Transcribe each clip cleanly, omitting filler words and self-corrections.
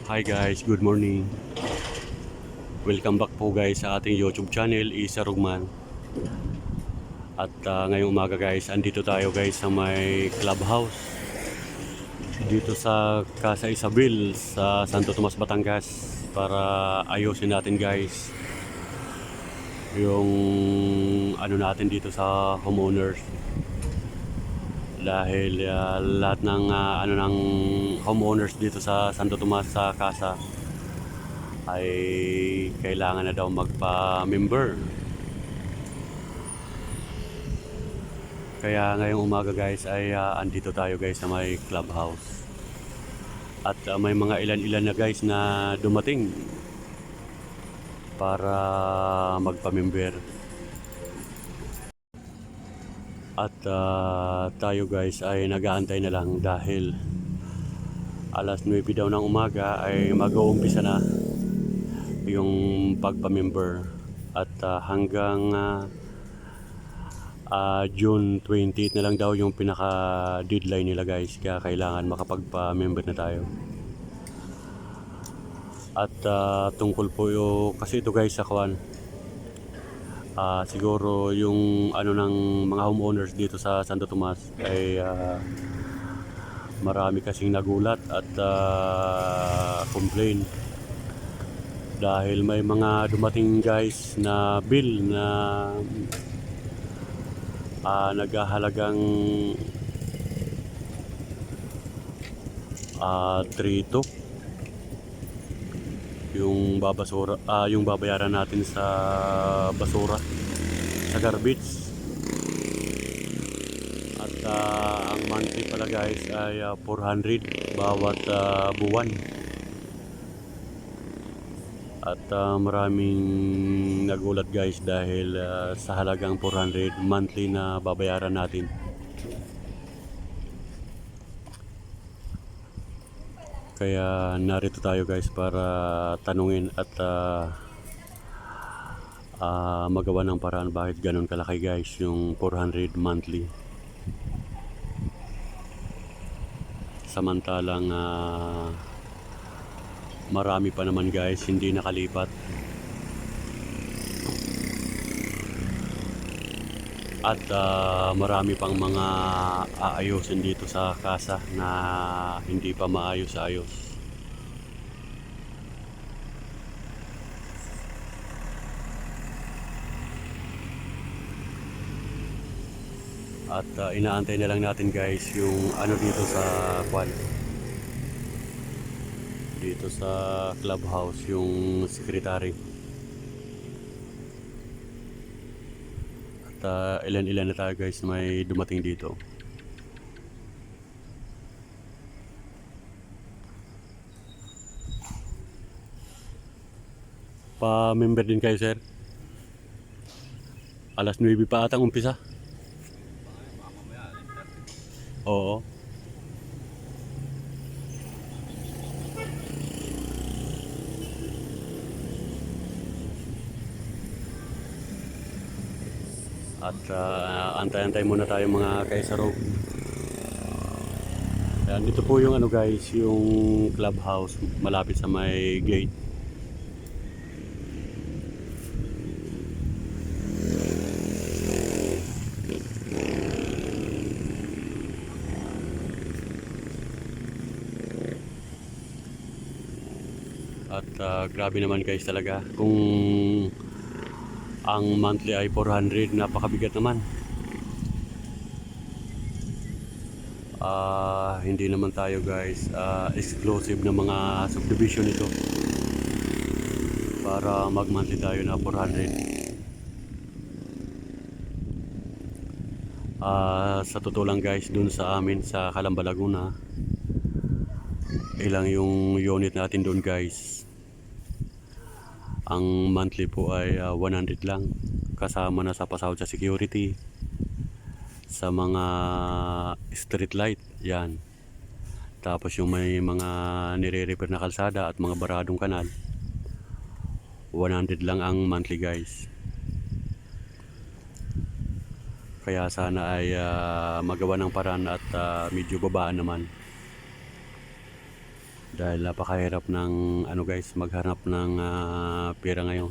Hi guys, good morning. Welcome back po guys sa ating YouTube channel, Isa Rugman. At ngayong umaga guys, andito tayo guys sa may clubhouse. Dito sa Casa Isabel sa Santo Tomas, Batangas. Para ayusin natin guys yung ano natin dito sa homeowners. Dahil lahat ng ng homeowners dito sa Santo Tomas sa Casa ay kailangan na daw magpa-member. Kaya ngayong umaga guys ay andito tayo guys sa may clubhouse. At may mga ilan-ilan na guys na dumating para magpa-member. At tayo guys ay nag-aantay na lang dahil alas 9 daw ng umaga ay mag-uumpisa na yung pagpa-member. At hanggang June 28 na lang daw yung pinaka-deadline nila guys. Kaya kailangan makapagpa-member na tayo. At tungkol po yung, kasi ito guys sa Kwan, siguro yung ano ng mga homeowners dito sa Santo Tomas ay marami kasing nagulat at complain dahil may mga dumating guys na bill na naghahalagang 3 yung babasura, yung babayaran natin sa basura, sa garbage. At ang monthly pala guys ay 400 bawat buwan. At maraming nagulat guys dahil sa halagang 400 monthly na babayaran natin. Kaya narito tayo guys para tanungin at magawa ng paraan bakit ganun kalaki guys yung 400 monthly. Samantalang marami pa naman guys hindi nakalipat. At marami pang mga aayusin dito sa casa na hindi pa maayos-ayos. At inaantay na lang natin guys yung ano dito sa kwan. Dito sa clubhouse yung secretary. At ilan-ilan na tayo guys na may dumating dito. Pa-member din kayo sir? Alas 9 pa atang umpisa? Oo. At antay-antay muna tayo mga kaisarog. Ayan, dito po yung ano guys, yung clubhouse malapit sa may gate. At grabe naman guys talaga. Kung ang monthly ay 400, napakabigat naman. Hindi naman tayo guys exclusive na mga subdivision ito para mag monthly tayo na 400. Sa totoo lang guys, dun sa amin sa Calamba, Laguna, ilang yung unit natin dun guys. Ang monthly po ay 100 lang, kasama na sa pasahod sa security, sa mga street light, yan. Tapos yung may mga nire-repair na kalsada at mga baradong kanal, 100 lang ang monthly guys. Kaya sana ay magawa ng paraan at medyo babaan naman. Dahil napakahirap ng ano guys, maghanap ng pera ngayon.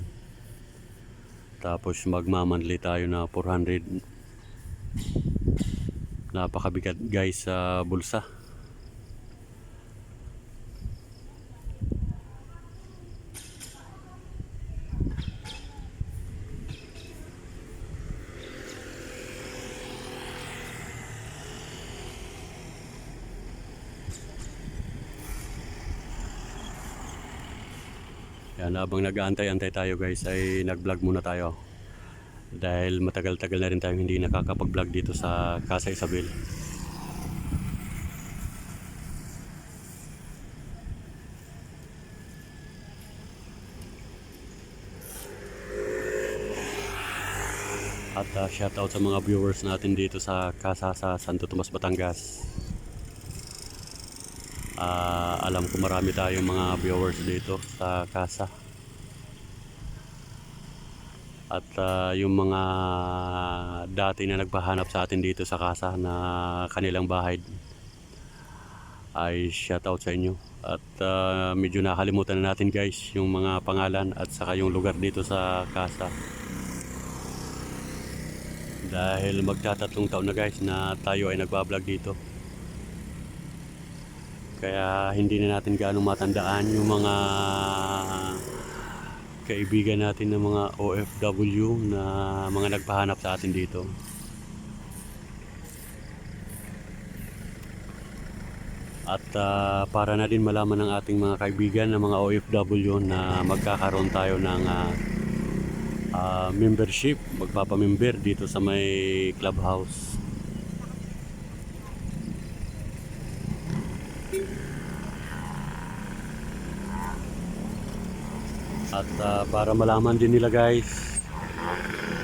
Tapos magmamanli tayo na 400. Napakabigat guys sa bulsa. Yan, habang nag-aantay-antay tayo guys ay nag-vlog muna tayo. Dahil matagal-tagal na rin tayong hindi nakakapag-vlog dito sa Casa Isabel. At shoutout sa mga viewers natin dito sa Casa sa Santo Tomas, Batangas. Alam ko marami tayong mga viewers dito sa Casa. At yung mga dati na nagpahanap sa atin dito sa Casa na kanilang bahay ay shoutout sa inyo. At medyo nakalimutan na natin guys yung mga pangalan at saka yung lugar dito sa Casa. Dahil magtatatlong taon na guys na tayo ay nagbablog dito. Kaya hindi na natin gaano matandaan yung mga kaibigan natin ng mga OFW na mga nagpahanap sa atin dito. At para na din malaman ng ating mga kaibigan ng mga OFW na magkakaroon tayo ng membership, magpapamember dito sa may clubhouse. At para malaman din nila guys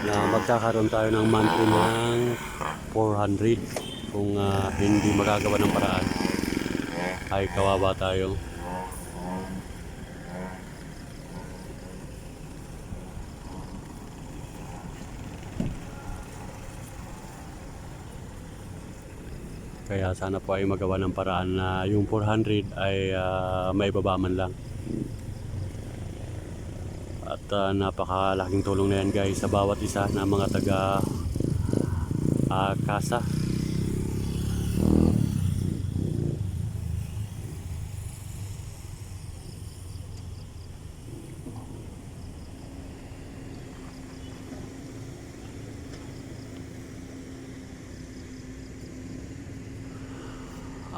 na magkakaroon tayo ng monthly ng 400 kung hindi magagawa ng paraan ay kawawa tayo. Kaya sana po ay magawa ng paraan na yung 400 ay maibaba man lang. At napakalaking tulong na yan guys sa bawat isa na mga taga Casa.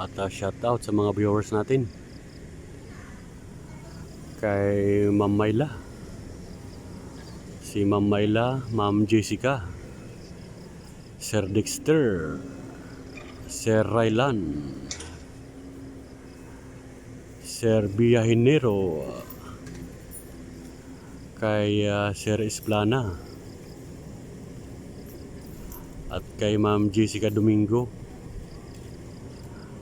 At shoutout sa mga viewers natin. Kay Ma'am Mayla, si Ma'am Mayla, Ma'am Jessica, Sir Dexter, Sir Rylan, Sir Biahinero, kay Sir Esplana, at kay Ma'am Jessica Domingo,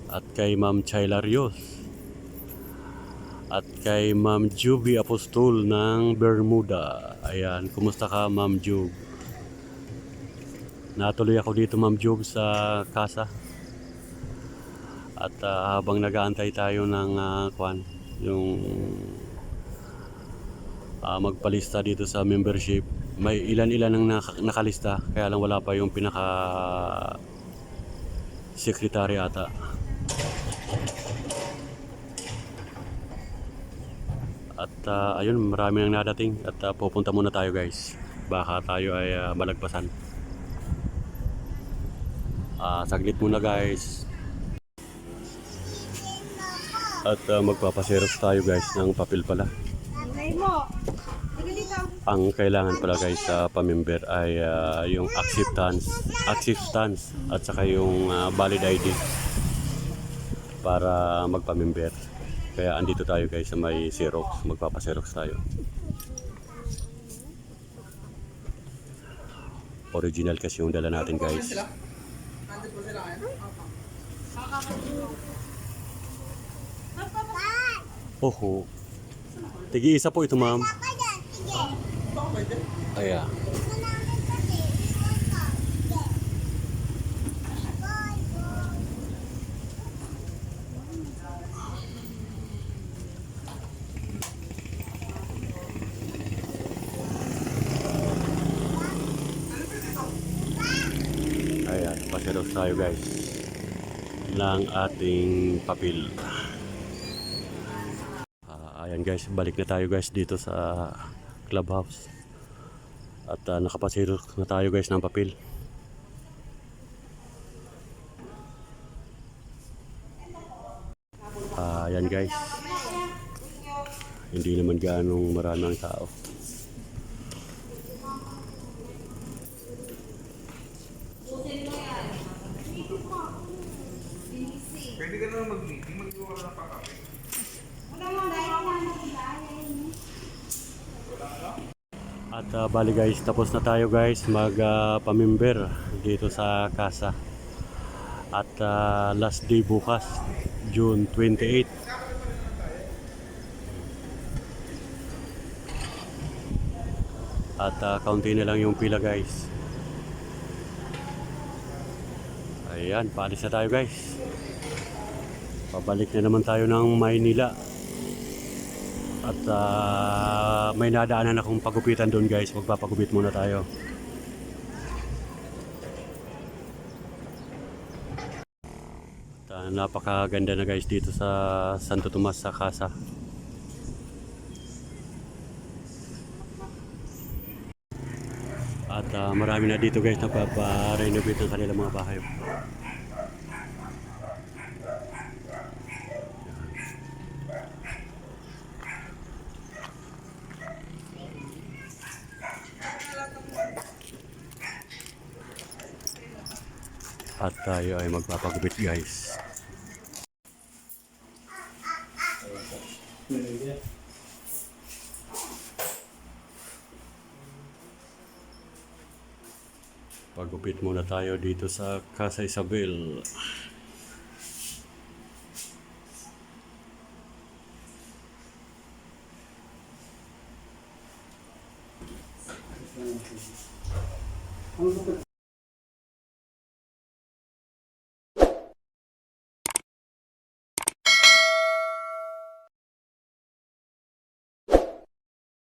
at kay Ma'am Chayla Rios, at kay Ma'am Juby Apostol ng Bermuda. Ayan, kumusta ka Ma'am Jub? Natuloy ako dito Ma'am Jub sa Casa. At habang nag-aantay tayo ng yung magpalista dito sa membership, may ilan-ilan ang nakalista, kaya lang wala pa yung pinaka secretary ata. At ayun, marami nang nadating at pupunta muna tayo guys. Baka tayo ay malagpasan. Saglit muna guys. At magpapaserox tayo guys ng papel pala. Ang kailangan pala guys sa pamember ay yung acceptance at saka yung valid ID para magpamember. Kaya andito tayo guys sa may Xerox, magpapaserox tayo. Original kasi yung dala natin guys. Oho. Tigi-isa po ito ma'am. Ayan. tayo guys ng ating papel. Ayan guys, balik na tayo guys dito sa clubhouse. At nakapasiro na tayo guys ng papel. Ayan guys. Hindi naman gaanong marami ang tao. Pwede ka naman mag-meeting, mag-iwa ka ng pakape. At bali guys, tapos na tayo guys mag-pamember dito sa casa. At last day bukas, June 28. At kaunti na lang yung pila guys. Ayan, paalis na tayo guys. Pabalik na naman tayo ng Maynila. At may nadaanan akong pagupitan doon guys. Magpapagupit muna tayo. At napakaganda na guys dito sa Santo Tomas sa casa. At marami na dito guys na paparenovate ng kanilang mga bahay. At tayo ay magpapagupit guys. Pagupit muna tayo dito sa Casa Isabel.